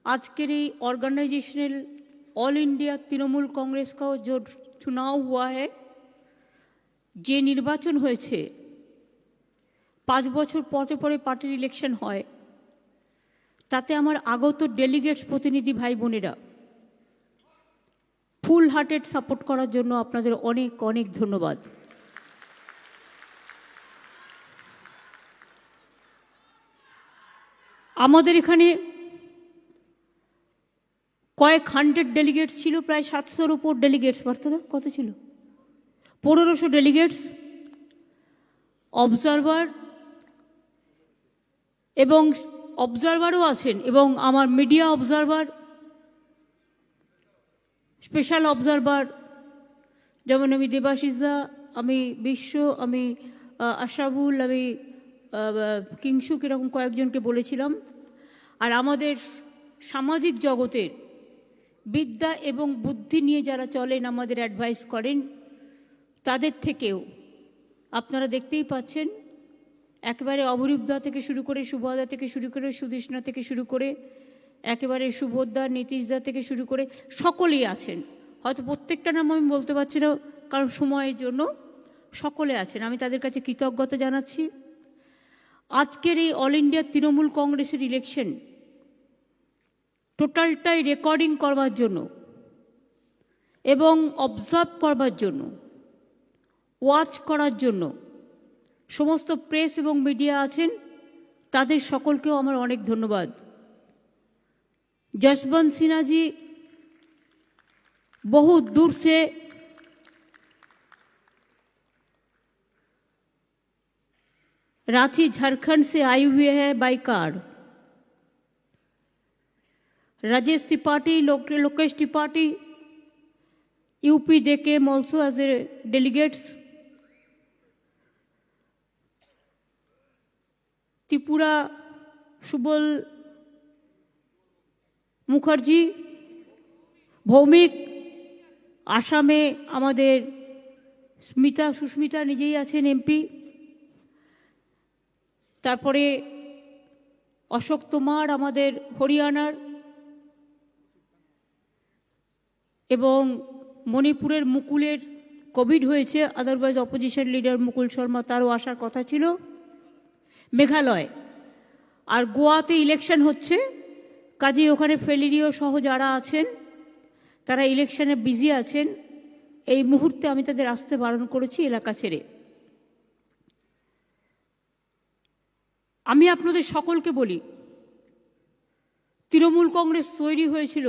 आज के लिए organisational all India Trinamool Congress का जो चुनाव हुआ है, যে নির্বাচন হয়েছে 5 বছর পরে পরে পার্টির ইলেকশন হয়, তাতে আমার আগত ডেলিগেটস প্রতিনিধি ভাই বোনেরা ফুল হার্টেড সাপোর্ট করার জন্য আপনাদের অনেক অনেক ধন্যবাদ। আমাদের এখানে কয়েক হান্ড্রেড ডেলিগেটস ছিল, প্রায় 700-র উপর ডেলিগেটস। বার্তাদা কত ছিল? 1500 ডেলিগেটস, অবজারভার এবং অবজারভারও আছেন, এবং আমার মিডিয়া অবজারভার, স্পেশাল অবজারভার, যেমন আমি দেবাশিসদা, আমি বিশ্ব, আমি আশরাফুল, আমি কিংশুক, এরকম কয়েকজনকে বলেছিলাম। আর আমাদের সামাজিক জগতের বিদ্যা এবং বুদ্ধি নিয়ে যারা চলেন, আমাদের অ্যাডভাইস করেন, তাদের থেকেও আপনারা দেখতেই পাচ্ছেন, একেবারে অবরূপদা থেকে শুরু করে, শুভদা থেকে শুরু করে, সুদেষ্ণা থেকে শুরু করে, একেবারে সুবোধদা, নীতিশদা থেকে শুরু করে সকলেই আছেন। হয়তো প্রত্যেকটা নাম আমি বলতে পারছি না কারণ সময়ের জন্য, সকলে আছেন। আমি তাদের কাছে কৃতজ্ঞতা জানাচ্ছি। আজকের এই অল ইন্ডিয়া তৃণমূল কংগ্রেসের ইলেকশন টোটালটাই রেকর্ডিং করবার জন্য এবং অবজার্ভ করবার জন্য, ওয়াচ করার জন্য সমস্ত প্রেস এবং মিডিয়া আছেন, তাদের সকলকেও আমার অনেক ধন্যবাদ। जसवंत सिन्हा जी बहुत दूर से रांची झारखंड से आए हुए हैं by car. Rajesh Tripathi, Lokesh Tripathi, UP they came also as a delegates. Tripura Subal Mukherjee, Bhowmik, আসামে আমাদের সুস্মিতা নিজেই আছেন এমপি, তারপরে অশোক তোমার আমাদের হরিয়ানার, এবং মণিপুরের মুকুলের কোভিড হয়েছে, আদারওয়াইজ অপোজিশন লিডার মুকুল শর্মা, তারও আসার কথা ছিল। মেঘালয় আর গোয়াতে ইলেকশন হচ্ছে, কাজেই ওখানে ফেলিরিও সহ যারা আছেন তারা ইলেকশনে বিজি আছেন। এই মুহূর্তে আমি তাদের আসতে বারণ করেছি এলাকা ছেড়ে। আমি আপনাদের সকলকে বলি, তৃণমূল কংগ্রেস তৈরি হয়েছিল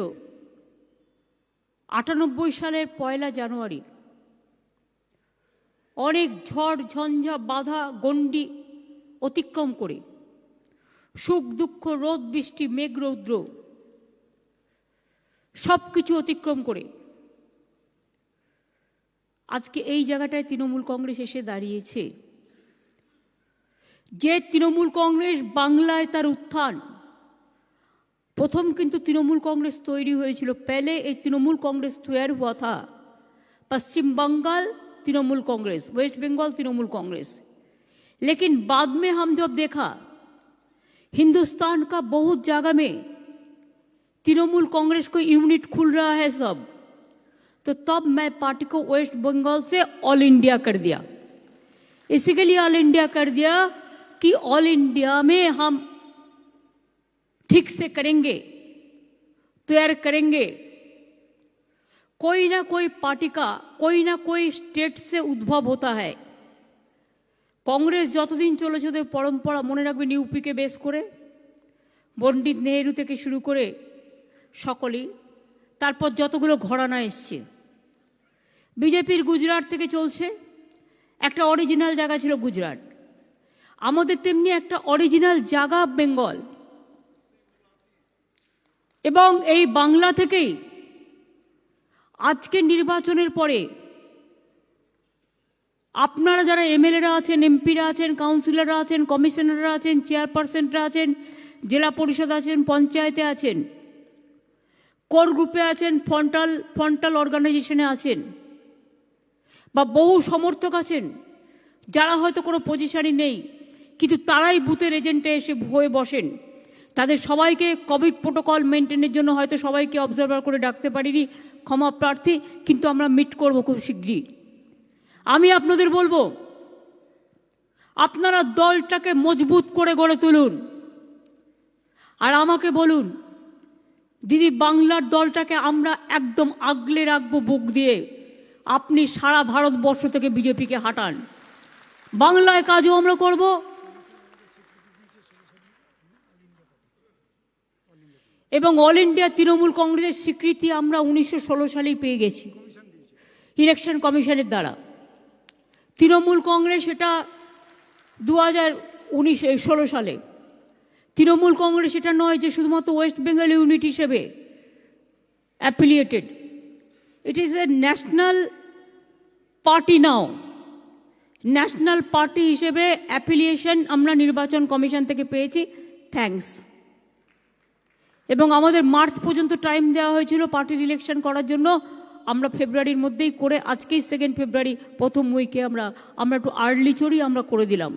98 সালের 1 জানুয়ারি। অনেক ঝড় ঝঞ্ঝা, বাধা গণ্ডি অতিক্রম করে, সুখ দুঃখ, রোদ বৃষ্টি, মেঘ রৌদ্র সব কিছু অতিক্রম করে আজকে এই জায়গাটায় তৃণমূল কংগ্রেস এসে দাঁড়িয়েছে। যে তৃণমূল কংগ্রেস বাংলায় তার উত্থান, প্রথম কিন্তু তৃণমূল কংগ্রেস তৈরি হয়েছিল, पहले এই তৃণমূল কংগ্রেস তৈরি हुआ था पश्चिम बंगाल तृणमूल कांग्रेस, वेस्ट बंगाल तृणमूल कांग्रेस। लेकिन बाद में हम जब देखा हिंदुस्तान का बहुत जगह में तृणमूल कांग्रेस को यूनिट खुल रहा है सब, तो तब मैं पार्टी को वेस्ट बंगाल से ऑल इंडिया कर दिया। इसी के लिए ऑल इंडिया कर दिया कि ऑल इंडिया में हम ठीक से करेंगे, तैयार करेंगे। कोई ना कोई पार्टी का कोई ना कोई स्टेट से उद्भव होता है। কংগ্রেস যতদিন চলেছে ওদের পরম্পরা মনে রাখবেন, ইউপিকে বেস করে পণ্ডিত নেহেরু থেকে শুরু করে সকলেই, তারপর যতগুলো ঘরানা এসছে। বিজেপির গুজরাট থেকে চলছে, একটা অরিজিনাল জায়গা ছিল গুজরাট। আমাদের তেমনি একটা অরিজিনাল জায়গা বেঙ্গল, এবং এই বাংলা থেকেই আজকে নির্বাচনের পরে আপনারা যারা এমএলএরা আছেন, এমপিরা আছেন, কাউন্সিলররা আছেন, কমিশনাররা আছেন, চেয়ারপারসনরা আছেন, জেলা পরিষদ আছেন, পঞ্চায়েতে আছেন, কোর গ্রুপে আছেন, ফ্রন্টাল অর্গানাইজেশনে আছেন, বা বহু সমর্থক আছেন যারা হয়তো কোনো পজিশনই নেই, কিন্তু তারাই বুথের এজেন্টে এসে হয়ে বসেন, তাদের সবাইকে কোভিড প্রোটোকল মেনটেনের জন্য হয়তো সবাইকে অবজারভার করে ডাকতে পারিনি, ক্ষমা প্রার্থী, কিন্তু আমরা মিট করব খুব শীঘ্রই। আমি আপনাদের বলবো, আপনারা দলটাকে মজবুত করে গড়ে তুলুন। আর আমাকে বলুন, দিদি বাংলার দলটাকে আমরা একদম আগলে রাখবো বুক দিয়ে, আপনি সারা ভারতবর্ষ থেকে বিজেপিকে হাঁটান। বাংলায় কাজও আমরা করব, এবং অল ইন্ডিয়া তৃণমূল কংগ্রেসের স্বীকৃতি আমরা 1916 সালেই পেয়ে গেছি ইলেকশন কমিশনের দ্বারা। তৃণমূল কংগ্রেস এটা 2016 সালে। তৃণমূল কংগ্রেস এটা নয় যে শুধুমাত্র ওয়েস্ট বেঙ্গল ইউনিট হিসেবে affiliated, it is a national party now. National party হিসেবে অ্যাফিলিয়েশন আমরা নির্বাচন কমিশন থেকে পেয়েছি, থ্যাঙ্কস। এবং আমাদের মার্চ পর্যন্ত টাইম দেওয়া হয়েছিল পার্টির ইলেকশন করার জন্য, আমরা ফেব্রুয়ারির মধ্যেই করে, আজকেই 2 ফেব্রুয়ারি প্রথম উইকে আমরা একটু আর্লি চড়ি আমরা করে দিলাম।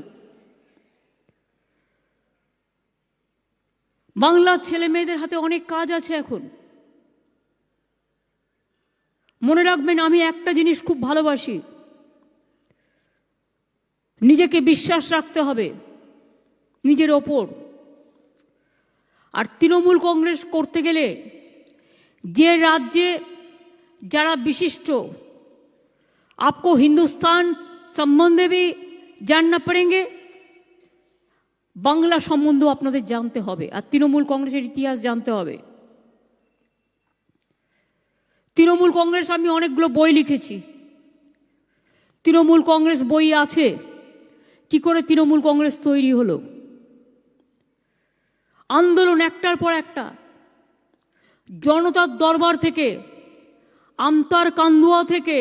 বাংলার ছেলে মেয়েদের হাতে অনেক কাজ আছে এখন। মনে রাখবেন, আমি একটা জিনিস খুব ভালোবাসি, নিজেকে বিশ্বাস রাখতে হবে নিজের ওপর। আর তৃণমূল কংগ্রেস করতে গেলে যে রাজ্যে যারা বিশিষ্ট, आपको हिंदुस्तान সম্বন্ধে भी जानना पड़ेंगे, বাংলা সম্বন্ধে আপনাদের জানতে হবে, আর তৃণমূল কংগ্রেসের ইতিহাস জানতে হবে। তৃণমূল কংগ্রেস, আমি অনেকগুলো বই লিখেছি, তৃণমূল কংগ্রেস বই আছে, কি করে তৃণমূল কংগ্রেস তৈরি হলো, আন্দোলন একটার পর একটা, জনতার দরবার থেকে, আমতার কান্দুয়া থেকে,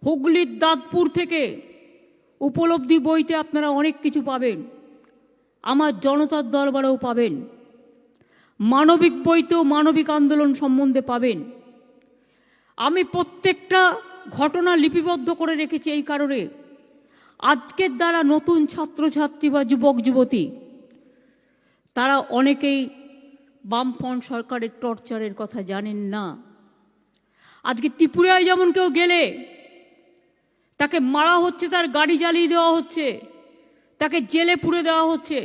হুগলির দাঁতপুর থেকে, উপলব্ধি বইতে আপনারা অনেক কিছু পাবেন, আমার জনতার দরবারেও পাবেন, মানবিক বইতেও মানবিক আন্দোলন সম্বন্ধে পাবেন। আমি প্রত্যেকটা ঘটনা লিপিবদ্ধ করে রেখেছি এই কারণে, আজকের দ্বারা নতুন ছাত্রছাত্রী বা যুবক যুবতী তারা অনেকেই বামফ্রন্ট সরকারের টর্চারের কথা জানেন না। আজকে ত্রিপুরায় যেমন কেউ গেলে তাকে মারা হচ্ছে, তার গাড়ি জ্বালিয়ে দেওয়া হচ্ছে, তাকে জেলে পুরে দেওয়া হচ্ছে,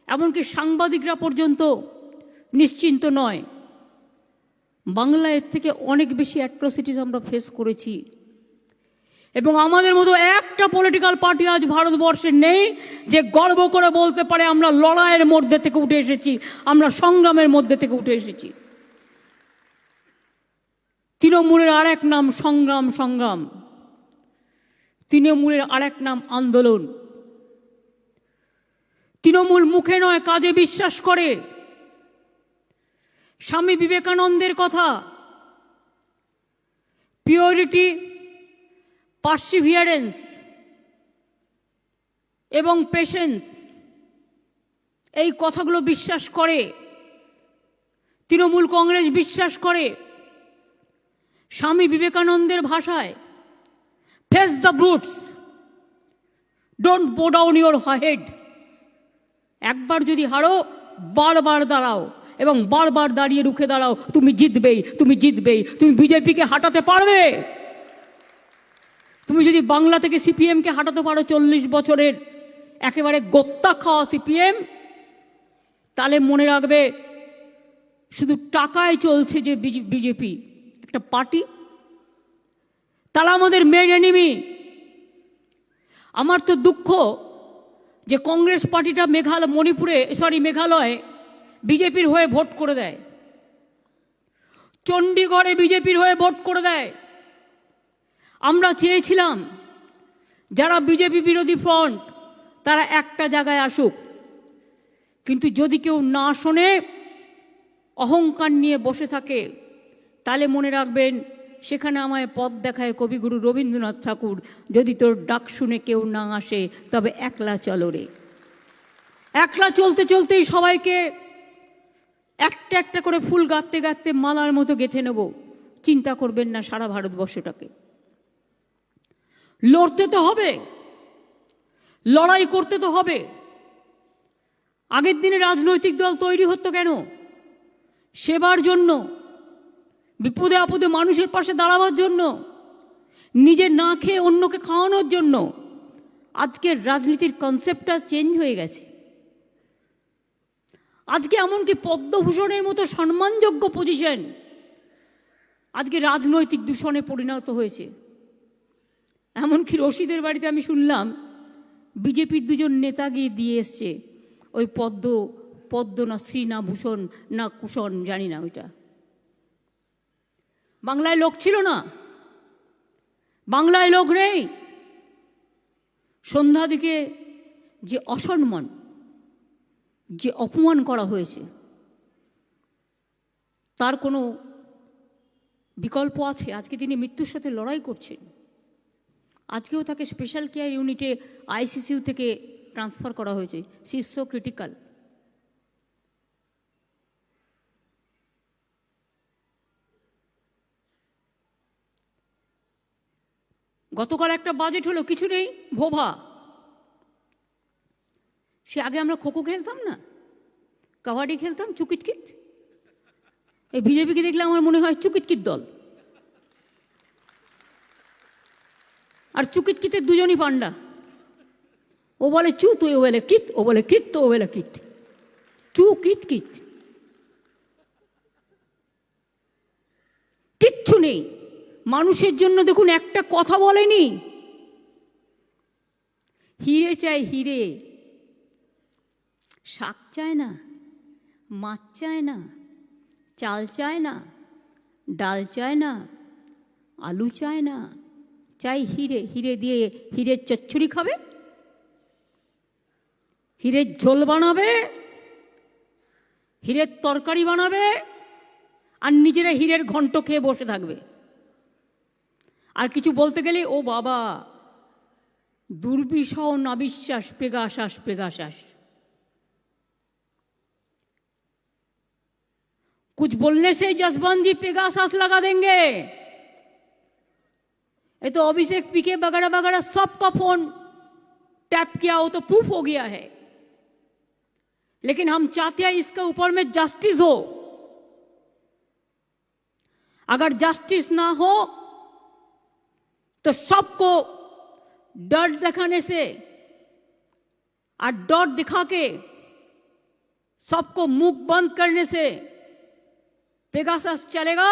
এমনকি সাংবাদিকরা পর্যন্ত নিশ্চিন্ত নয়। বাংলা এর থেকে অনেক বেশি অ্যাট্রসিটিস আমরা ফেস করেছি, এবং আমাদের মতো একটা পলিটিক্যাল পার্টি আজ ভারতবর্ষে নেই যে গর্ব করে বলতে পারে আমরা লড়াইয়ের মধ্যে থেকে উঠে এসেছি, আমরা সংগ্রামের মধ্যে থেকে উঠে এসেছি। তৃণমূলের আরেক নাম সংগ্রাম, সংগ্রাম। তৃণমূলের আরেক নাম আন্দোলন। তৃণমূল মুখে নয় কাজে বিশ্বাস করে। স্বামী বিবেকানন্দের কথা, পিওরিটি, পার্সিভিয়ারেন্স এবং পেশেন্স, এই কথাগুলো বিশ্বাস করে তৃণমূল কংগ্রেস। বিশ্বাস করে স্বামী বিবেকানন্দের ভাষায়, face the brutes, don't bow down your head. একবার যদি হারো, বারবার দাঁড়াও, এবং বারবার দাঁড়িয়ে রুখে দাঁড়াও, তুমি জিতবেই, তুমি জিতবেই। তুমি বিজেপিকে হাঁটাতে পারবে। তুমি যদি বাংলা থেকে সিপিএমকে হাঁটাতে পারো, 40 বছরের একেবারে গোত্তা খাওয়া সিপিএম, তাহলে মনে রাখবে শুধু টাকায় চলছে যে বিজেপি একটা পার্টি, তারা আমাদের মেন এনিমি। আমার তো দুঃখ যে কংগ্রেস পার্টিটা মেঘালয়ে বিজেপির হয়ে ভোট করে দেয়, চণ্ডীগড়ে বিজেপির হয়ে ভোট করে দেয়। আমরা চেয়েছিলাম যারা বিজেপি বিরোধী ফ্রন্ট তারা একটা জায়গায় আসুক, কিন্তু যদি কেউ না শোনে, অহংকার নিয়ে বসে থাকে, তাহলে মনে রাখবেন সেখানে আমায় পথ দেখায় কবিগুরু রবীন্দ্রনাথ ঠাকুর, যদি তোর ডাক শুনে কেউ না আসে তবে একলা চলো রে। একলা চলতে চলতেই সবাইকে একটা একটা করে ফুল গাঁথতে গাঁথতে মালার মতো গেঁথে নেব। চিন্তা করবেন না সারা ভারতবর্ষটাকে। লড়তে তো হবে, লড়াই করতে তো হবে। আগের দিনে রাজনৈতিক দল তৈরি হতো কেন? সেবার জন্য, বিপদে আপদে মানুষের পাশে দাঁড়াবার জন্য, নিজে না খেয়ে অন্যকে খাওয়ানোর জন্য। আজকের রাজনীতির কনসেপ্টটা চেঞ্জ হয়ে গেছে। আজকে এমনকি পদ্মভূষণের মতো সম্মানযোগ্য পজিশন আজকে রাজনৈতিক দূষণে পরিণত হয়েছে। এমনকি রশিদের বাড়িতে আমি শুনলাম বিজেপির দুজন নেতা গিয়ে দিয়ে এসছে ওই পদ্ম না শ্রী না ভূষণ না কুষণ, জানি না ওইটা। বাংলায় লোক ছিল না, বাংলায় লোক নেই। সন্ধ্যা দিকে যে অসম্মান, যে অপমান করা হয়েছে, তার কোনো বিকল্প আছে? আজকে তিনি মৃত্যুর সাথে লড়াই করছেন। আজকেও তাকে স্পেশাল কেয়ার ইউনিটে আইসিসিউ থেকে ট্রান্সফার করা হয়েছে। She is so critical. গতকাল একটা বাজেট হলো, কিছু নেই, ভোভা। সে আগে আমরা খোখো খেলতাম না, কাবাডি খেলতাম, চুকিতকিত। এই বিজেপিকে দেখলে আমার মনে হয় চুকিতকিত দল। আর চুকিতকিতের দুজনই পান্ডা। ও বলে চু তো ও বলে কিত, ও বলে কিত তো ও বলে কিত। চু কিত কিত, কিচ্ছু নেই। মানুষের জন্য দেখুন একটা কথা বলেনি। হিরে চাই হিরে, শাক চায় না, মাছ চায় না, চাল চায় না, ডাল চায় না, আলু চায় না, চাই হিরে। হিরে দিয়ে হিরের চচ্চড়ি খাবে, হিরের ঝোল বানাবে, হিরের তরকারি বানাবে, আর নিজেরা হিরের ঘন্ট খেয়ে বসে থাকবে। আর কিছু বলতে গেলে ও বাবা, দুর্বিষহ নাবিশ্বাস, পেগাসাস পেগাসাস। कुछ बोलने से जसवंत जी पेगासास लगा देंगे। ये तो अभिषेक पीके वगैरह वगैरह सबका फोन टैप किया हो तो प्रूफ हो गया है। लेकिन हम चाहते हैं इसके ऊपर में जस्टिस हो। अगर जस्टिस ना हो तो सबको डर दिखाने से और डर दिखा के सबको मुख बंद करने से पेगासस चलेगा,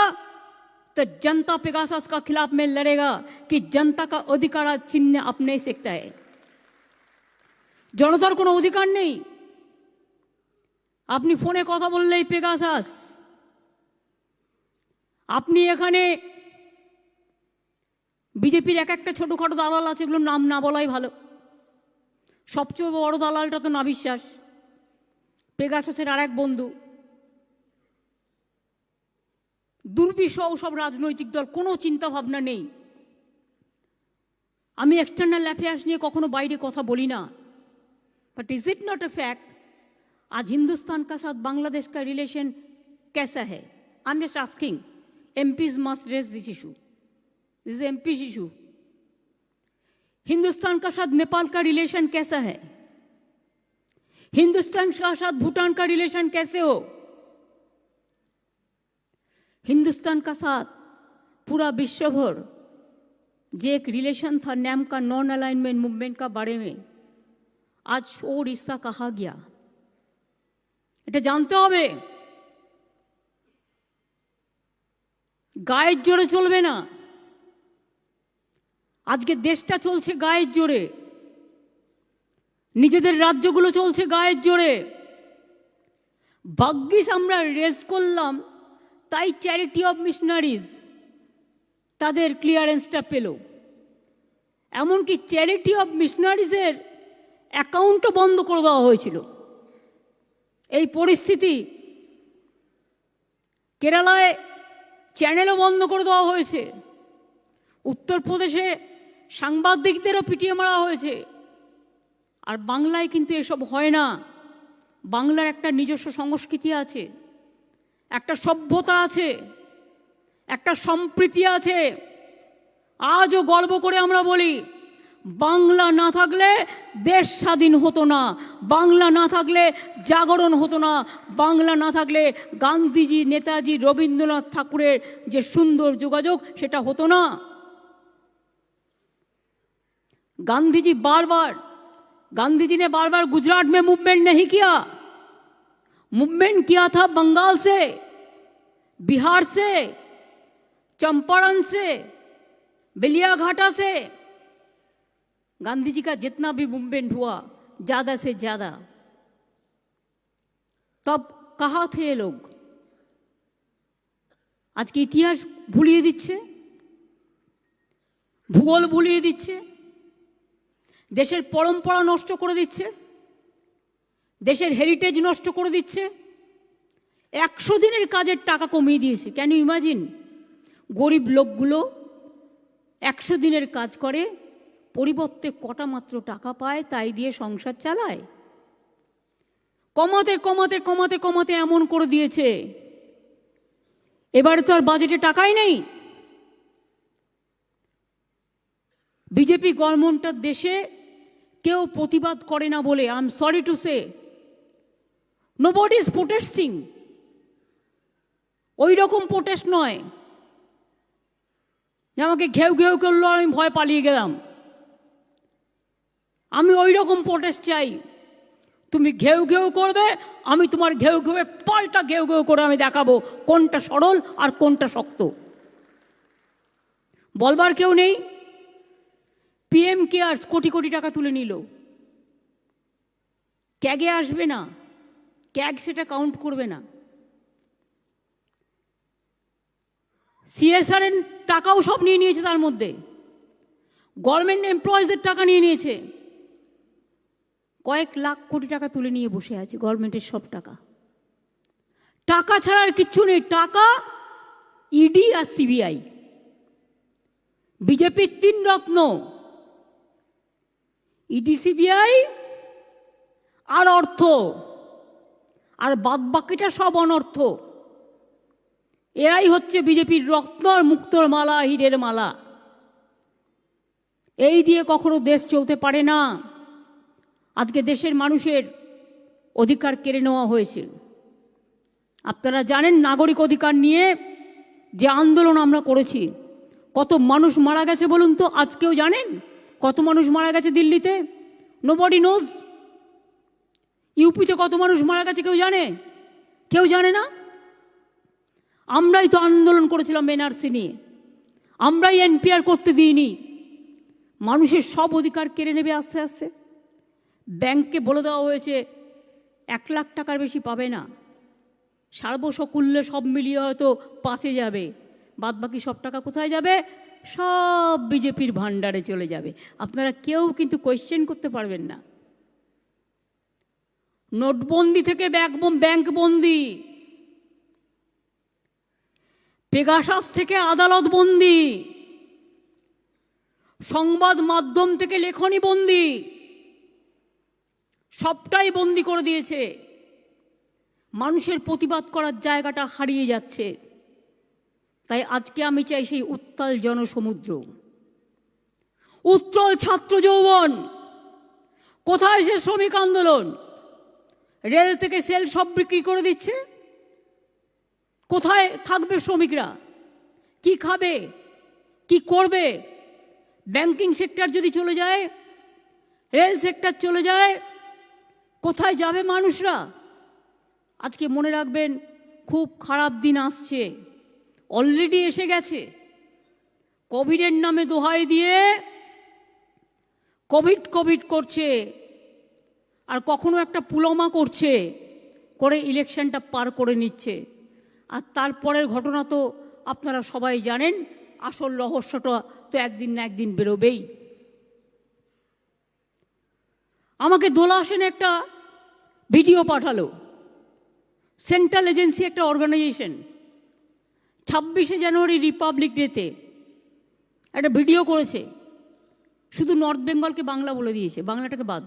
तो जनता पेगासस का खिलाफ में लड़ेगा कि जनता का अधिकार छीनने आप नहीं सकता है। জনতার কোনো অধিকার নেই। আপনি ফোনে কথা বললেই পেগাসাস। আপনি এখানে বিজেপির এক একটা ছোটখাটো দালাল আছে, এগুলোর নাম না বলাই ভালো। সবচেয়ে বড় দালালটা তো নাবিশ্বাস, পেগাসাসের আর এক বন্ধু। দুর্বিষহ সব রাজনৈতিক দল, কোনো চিন্তা ভাবনা নেই। আমি এক্সটার্নাল অ্যাফেয়ার্স নিয়ে কখনো বাইরে কথা বলি না, but is it not a fact? आज हिंदुस्तान का साथ बांग्लादेश का रिलेशन कैसा है? I am just asking. MPs must raise this issue, this is MPs issue. Hindustan का साथ नेपाल का रिलेशन कैसा है? हिंदुस्तान का साथ भूटान का रिलेशन कैसे हो? हिंदुस्तान का साथ पूरा विश्व भर जो एक रिलेशन था नैम का, नॉन अलाइनमेंट मूवमेंट का बारे में, आज वो रिश्ता कहा गया। এটা জানতে হবে। গায়ের জোরে চলবে না। আজকে দেশটা চলছে গায়ের জোরে, নিজেদের রাজ্যগুলো চলছে গায়ের জোরে। ভাগ্যিস আমরা রেস করলাম, তাই চ্যারিটি অফ মিশনারিজ তাদের ক্লিয়ারেন্সটা পেল। এমনকি চ্যারিটি অফ মিশনারিজের অ্যাকাউন্টও বন্ধ করে দেওয়া হয়েছিল। এই পরিস্থিতি কেরালায় চ্যানেলও বন্ধ করে দেওয়া হয়েছে। উত্তরপ্রদেশে সাংবাদিকদেরও পিটিয়ে মারা হয়েছে। আর বাংলায় কিন্তু এসব হয় না। বাংলার একটা নিজস্ব সংস্কৃতি আছে, একটা সভ্যতা আছে, একটা সম্প্রীতি আছে। আজও গর্ব করে আমরা বলি বাংলা না থাকলে দেশ স্বাধীন হতো না, বাংলা না থাকলে জাগরণ হতো না, বাংলা না থাকলে গান্ধীজি, নেতাজি, রবীন্দ্রনাথ ঠাকুরের যে সুন্দর যোগাযোগ সেটা হতো না। गांधी जी ने बार बार गुजरात में मूवमेंट नहीं किया, मूवमेंट किया था बंगाल से, बिहार से, चंपारण से, बेलियाघाटा से। गांधी जी का जितना भी मूवमेंट हुआ ज्यादा से ज्यादा, तब कहाँ थे ये लोग? आज के इतिहास भूलिए दिच्छे, भूगोल भूलिए दिच्छे, देशेर परम्परा नष्ट करे दिच्छे, देशेर हेरिटेज नष्ट करे दिच्छे। 100 दिनेर काजेर टाका कमिয়ে দিয়েছে। Can you imagine? गरीब लोकगुलो 100 दिनेर काज करे, परिवर्ते कटा मात्र टाका पाय, ताई दिए संसार चालाय। कमाते कमाते कमाते कमाते एमन करे दिएছে, एबारे तो आर बाजेटे टाकाई नेই। बीजेपी गवर्नमेंटेर देशे केउ प्रतिबाद करे ना बोले, आई एम सरि टू से, नोबडी इज प्रोटेस्टिंग। ओई रकम प्रोटेस्ट नय যে আমাকে ঘেউ ঘেউ করলো আমি ভয় পালিয়ে গেলাম। আমি ওই রকম প্রোটেস্ট চাই, তুমি ঘেউ ঘেউ করবে, আমি তোমার ঘেউ ঘেউ পাল্টা ঘেউ ঘেউ করে আমি দেখাবো কোনটা সরল আর কোনটা শক্ত। বলবার কেউ নেই। পিএম কেয়ার্স কোটি কোটি টাকা তুলে নিল, ক্যাগে আসবে না, ক্যাগ সেটা কাউন্ট করবে না। সিএসআর এর টাকাও সব নিয়ে নিয়েছে, তার মধ্যে গভর্নমেন্ট এমপ্লয়িজের টাকা নিয়ে নিয়েছে। কয়েক লাখ কোটি টাকা তুলে নিয়ে বসে আছে গভর্নমেন্টের সব টাকা। টাকা ছাড়া আর কিচ্ছু নেই, টাকা, ইডি আর সিবিআই। বিজেপির 3 রত্ন, ইডি, সিবিআই আর অর্থ, আর বাদ বাকিটা সব অনর্থ। এরাই হচ্ছে বিজেপির রত্ন আর মুক্তোর মালা, হীরের মালা। এই দিয়ে কখনো দেশ চলতে পারে না। আজকে দেশের মানুষের অধিকার কেড়ে নেওয়া হয়েছে। আপনারা জানেন নাগরিক অধিকার নিয়ে যে আন্দোলন আমরা করেছি, কত মানুষ মারা গেছে বলুন তো? আজকেও জানেন কত মানুষ মারা গেছে দিল্লিতে? Nobody nose. ইউপিতে কত মানুষ মারা গেছে কেউ জানে? কেউ জানে না। আমরাই তো আন্দোলন করেছিলাম এনআরসি নিয়ে, আমরাই এনপিআর করতে দিইনি। মানুষের সব অধিকার কেড়ে নেবে আস্তে আস্তে। ব্যাংককে বলে দেওয়া হয়েছে 1 লাখ টাকার বেশি পাবে না, সার্বসকুল্যে সব মিলিয়ে হয়তো 5-এ যাবে, বাদ বাকি সব টাকা কোথায় যাবে? সব বিজেপির ভান্ডারে চলে যাবে। আপনারা কেউ কিন্তু কোয়েশ্চেন করতে পারবেন না। নোটবন্দি থেকে ব্যাংক বন্দি, পেগাসাস থেকে আদালত বন্দি, সংবাদ মাধ্যম থেকে লেখনী বন্দি, সবটাই বন্দি করে দিয়েছে। মানুষের প্রতিবাদ করার জায়গাটা হারিয়ে যাচ্ছে। তাই আজকে আমি চাই সেই উত্তাল জনসমুদ্র, উত্তাল ছাত্র যৌবন। কোথায় সে শ্রমিক আন্দোলন? রেল থেকে সেল সব বিক্রি করে দিচ্ছে। কোথায় থাকবে শ্রমিকরা? কি খাবে, কি করবে? ব্যাংকিং সেক্টর যদি চলে যায়, রেল সেক্টর চলে যায়, কোথায় যাবে মানুষরা? আজকে মনে রাখবেন, খুব খারাপ দিন আসছে, অলরেডি এসে গেছে। কোভিডের নামে দোহাই দিয়ে কোভিড করছে, আর কখনো একটা পুলমা করছে, করে ইলেকশনটা পার করে নিচ্ছে। আর তারপরের ঘটনা তো আপনারা সবাই জানেন। আসল রহস্যটা তো একদিন না একদিন বেরোবেই। আমাকে দোলা সেন একটা ভিডিও পাঠালো, সেন্ট্রাল এজেন্সি একটা অর্গানাইজেশন, 26শে জানুয়ারি রিপাবলিক ডেতে একটা ভিডিও করেছে। শুধু নর্থ বেঙ্গলকে বাংলা বলে দিয়েছে, বাংলাটাকে বাদ।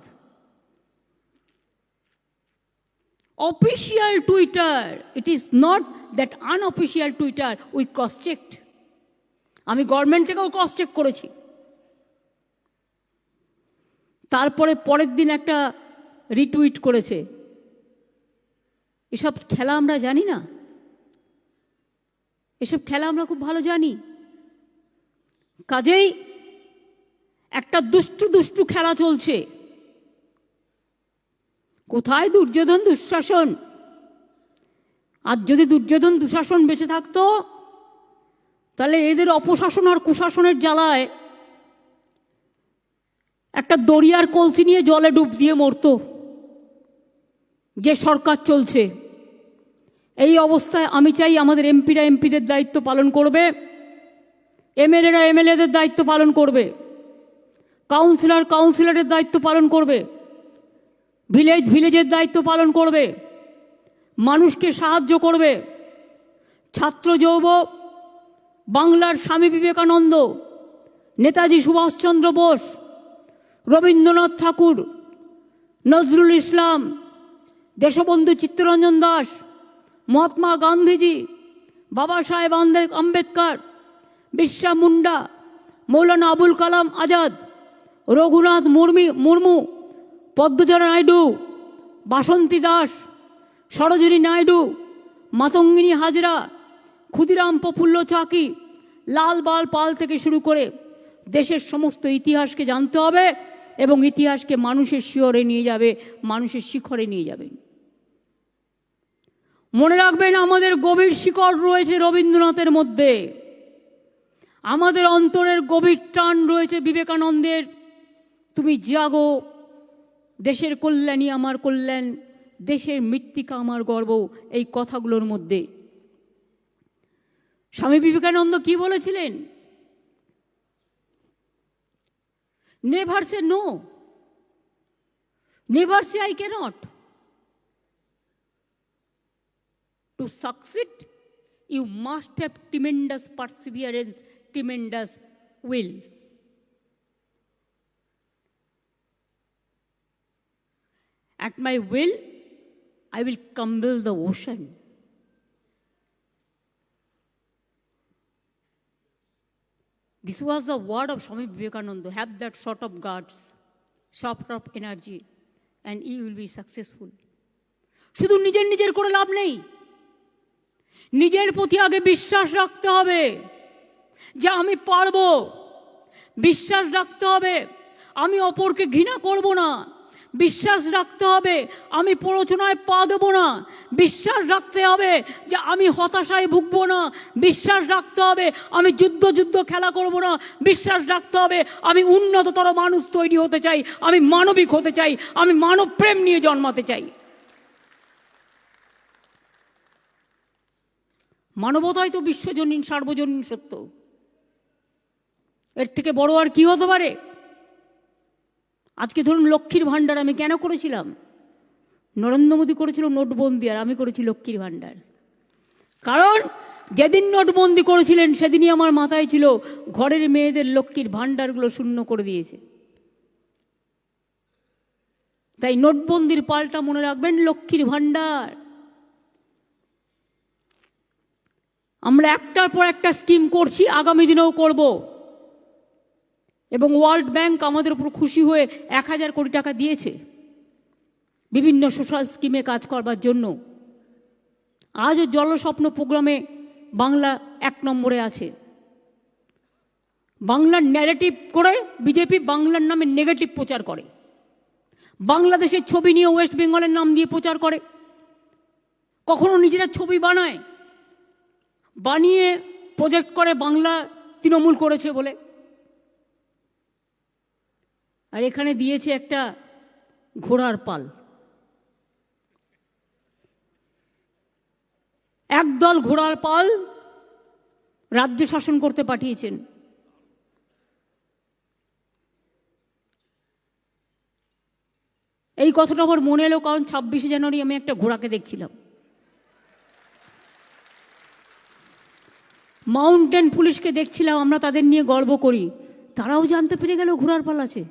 Official Twitter, it is not that unofficial Twitter, we cross checked. আমি গভর্নমেন্ট থেকেও ক্রস চেক করেছি। তারপরে পরের দিন একটা রিটুইট করেছে। এসব খেলা আমরা জানি না, এসব খেলা আমরা খুব ভালো জানি। কাজেই একটা দুষ্টু দুষ্টু খেলা চলছে। কোথায় দুর্যোধন দুঃশাসন? আর যদি দুর্যোধন দুঃশাসন বেঁচে থাকতো তাহলে এদের অপশাসন আর কুশাসনের জ্বালায় একটা দরিয়ার কলসি নিয়ে জলে ডুব দিয়ে মরতো। যে সরকার চলছে এই অবস্থায় আমি চাই আমাদের এমপিরা এমপিদের দায়িত্ব পালন করবে, এমএলএরা এমএলএদের দায়িত্ব পালন করবে, কাউন্সিলর কাউন্সিলরের দায়িত্ব পালন করবে, ভিলেজ ভিলেজের দায়িত্ব পালন করবে, মানুষকে সাহায্য করবে। ছাত্র যৌব বাংলার স্বামী বিবেকানন্দ, নেতাজি সুভাষচন্দ্র বোস, রবীন্দ্রনাথ ঠাকুর, নজরুল ইসলাম, দেশবন্ধু চিত্তরঞ্জন দাস, মহাত্মা গান্ধীজি, বাবা সাহেব আম্বেদকর, বিরসা মুন্ডা, মৌলানা আবুল কালাম আজাদ, রঘুনাথ মুর্মু, পদ্মচরণ নাইডু, বাসন্তী দাস, সরোজিনী নাইডু, মাতঙ্গিনী হাজরা, ক্ষুদিরাম প্রফুল্ল চাকি, লাল বাল পাল থেকে শুরু করে দেশের সমস্ত ইতিহাসকে জানতে হবে এবং ইতিহাসকে মানুষের শিহরে নিয়ে যাবে, মানুষের শিখরে নিয়ে যাবেন। মনে রাখবেন আমাদের গভীর শিকড় রয়েছে রবীন্দ্রনাথের মধ্যে, আমাদের অন্তরের গভীর টান রয়েছে বিবেকানন্দের। তুমি জাগো, দেশের কল্যাণই আমার কল্যাণ, দেশের মৃত্তিকা আমার গর্ব, এই কথাগুলোর মধ্যে। স্বামী বিবেকানন্দ কি বলেছিলেন? Never say no, never say I cannot. To succeed, you must have tremendous perseverance, tremendous will. At my will, I will compel the ocean. This was the word of Swami Vivekananda. Have that sort of guts, sort of energy, and you will be successful. শুধু নিজের নিজের করে লাভ নেই, নিজের প্রতি আগে বিশ্বাস রাখতে হবে যে আমি পারবো। বিশ্বাস রাখতে হবে আমি অপরকে ঘৃণা করব না। বিশ্বাস রাখতে হবে আমি প্ররোচনায় পা দেব না। বিশ্বাস রাখতে হবে যে আমি হতাশায় ভুগবো না। বিশ্বাস রাখতে হবে আমি যুদ্ধ খেলা করব না। বিশ্বাস রাখতে হবে আমি উন্নততর মানুষ তৈরি হতে চাই, আমি মানবিক হতে চাই, আমি মানব প্রেম নিয়ে জন্মাতে চাই। মানবতাই তো বিশ্বজনীন সার্বজনীন সত্য, এর থেকে বড় আর কি হতে পারে? আজকে ধরুন লক্ষ্মীর ভাণ্ডার আমি কেন করেছিলাম? নরেন্দ্র মোদী করেছিল নোটবন্দি, আর আমি করেছি লক্ষ্মীর ভাণ্ডার। কারণ যেদিন নোটবন্দি করেছিলেন সেদিনই আমার মাথায় ছিল ঘরের মেয়েদের লক্ষ্মীর ভাণ্ডারগুলো শূন্য করে দিয়েছে। তাই নোটবন্দির পাল্টা মনে রাখবেন লক্ষ্মীর ভাণ্ডার। আমরা একটার পর একটা স্কিম করছি, আগামী দিনেও করব। এবং ওয়ার্ল্ড ব্যাংক আমাদের উপর খুশি হয়ে 1000 কোটি টাকা দিয়েছে বিভিন্ন সোশ্যাল স্কিমে কাজ করবার জন্য। আজও জলস্বপ্ন প্রোগ্রামে বাংলা 1 নম্বরে আছে। বাংলার ন্যারেটিভ করে বিজেপি বাংলার নামে নেগেটিভ প্রচার করে, বাংলাদেশের ছবি নিয়ে ওয়েস্ট বেঙ্গলের নাম দিয়ে প্রচার করে, কখনো নিজেরা ছবি বানায়, বানিয়ে প্রজেক্ট করে বাংলা তৃণমূল করেছে বলে। আর এখানে দিয়েছে একটা ঘোড়ার পাল। একদল ঘোড়ার পাল রাজ্য শাসন করতে পাঠিয়েছেন। এই কথাটা আমার মনে এলো কারণ 26শে জানুয়ারি আমি একটা ঘোড়াকে দেখছিলাম। মাউন্টেন পুলিশকে দেখছিলাম, আমরা তাদের নিয়ে গর্ব করি। তারাও জানতে পেরে গেল ঘোড়ার পাল আছে।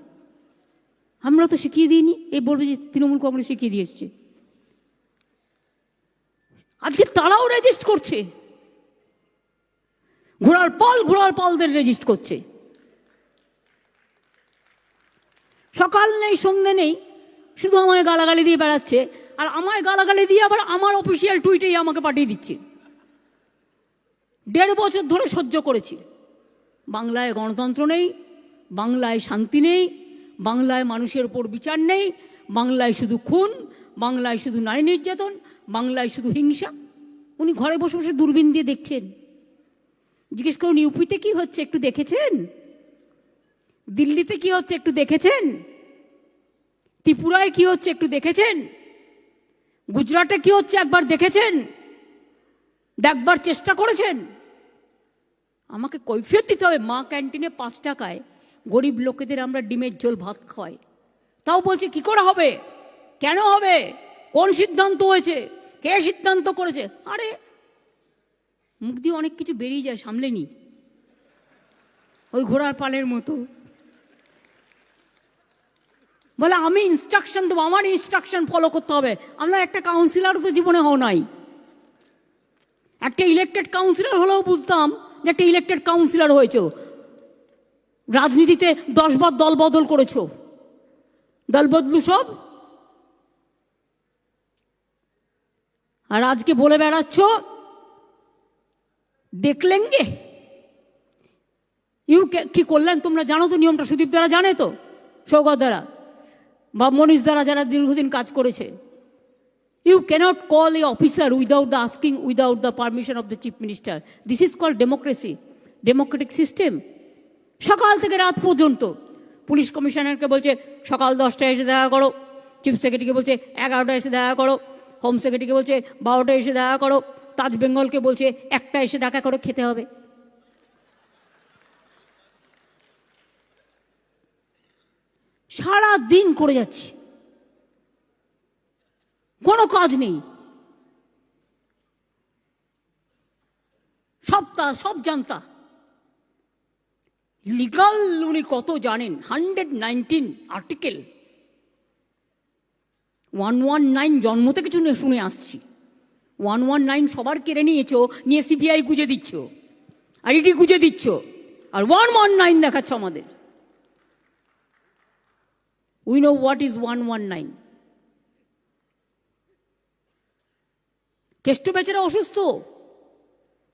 আমরা তো শিখিয়ে দিইনি, এই বলবে যে তৃণমূল কংগ্রেস শিখিয়ে দিয়ে এসছে। আজকে তারাও রেজিস্ট করছে, ঘোড়ার পালদের রেজিস্ট করছে। সকাল নেই সন্ধ্যে নেই, শুধু আমায় গালাগালি দিয়ে বেড়াচ্ছে, আর আমায় গালাগালি দিয়ে আবার আমার অফিসিয়াল টুইটেই আমাকে পাঠিয়ে দিচ্ছে। 1.5 বছর ধরে সহ্য করেছি। বাংলায় গণতন্ত্র নেই, বাংলায় শান্তি নেই, বাংলায় মানুষের ওপর বিচার নেই, বাংলায় শুধু খুন, বাংলায় শুধু নারী নির্যাতন, বাংলায় শুধু হিংসা। উনি ঘরে বসে বসে দূরবীন দিয়ে দেখছেন। জিজ্ঞেস করুন, ইউপিতে কি হচ্ছে একটু দেখেছেন? দিল্লিতে কি হচ্ছে একটু দেখেছেন? ত্রিপুরায় কি হচ্ছে একটু দেখেছেন? গুজরাটে কি হচ্ছে একবার দেখেছেন? দেখবার চেষ্টা করেছেন? আমাকে কৈফিয়ত দিতে হবে। মা ক্যান্টিনে 5 টাকায় গরিব লোকেদের আমরা ডিমের ঝোল ভাত খাওয়াই, তাও বলছে কি করে হবে, কেন হবে, কোন সিদ্ধান্ত হয়েছে, কে সিদ্ধান্ত করেছে? আরে মুখ দিয়ে অনেক কিছু বেরিয়ে যায়, সামলে নি, ওই ঘোড়ার পালের মতো। বলে আমি ইনস্ট্রাকশন দেবো, আমার ইনস্ট্রাকশন ফলো করতে হবে। আমরা একটা কাউন্সিলরও তো জীবনে হও নাই। একটা ইলেক্টেড কাউন্সিলর হলেও বুঝতাম যে একটা ইলেক্টেড কাউন্সিলর হয়েছে। রাজনীতিতে 10 বার দল বদল করেছ, দল বদলু সব, আর আজকে বলে বেড়াচ্ছ দেখলেঙ্গে। কি করলেন তোমরা জানো তো নিয়মটা? সুদীপ দ্বারা জানে তো, সৌগত দ্বারা বা মনীষ দ্বারা, যারা দীর্ঘদিন কাজ করেছে। You cannot call a officer without the asking, without the permission of the chief minister. This is called democracy, democratic system. সকাল থেকে রাত পর্যন্ত পুলিশ কমিশনারকে বলছে সকাল 10টায় এসে দেখা করো, চিফ সেক্রেটারিকে বলছে 11টায় এসে দেখা করো, হোম সেক্রেটারিকে বলছে 12টায় এসে দেখা করো, তাজ বেঙ্গলকে বলছে 1টায় এসে দেখা করে খেতে হবে। সারা দিন করে যাচ্ছি, কোনো কাজ নেই। সব জানতা লিগাল উনি কত জানেন। 119 আর্টিকেল, 119 জন্ম থেকে শুনে আসছি। 119 সবার কেড়ে নিয়েছ, নিয়ে সিবিআই গুজে দিচ্ছ, আর ইডি গুজে দিচ্ছ, আর 119 দেখাচ্ছ আমাদের। We know what is 119। Keshto বেচারা অসুস্থ,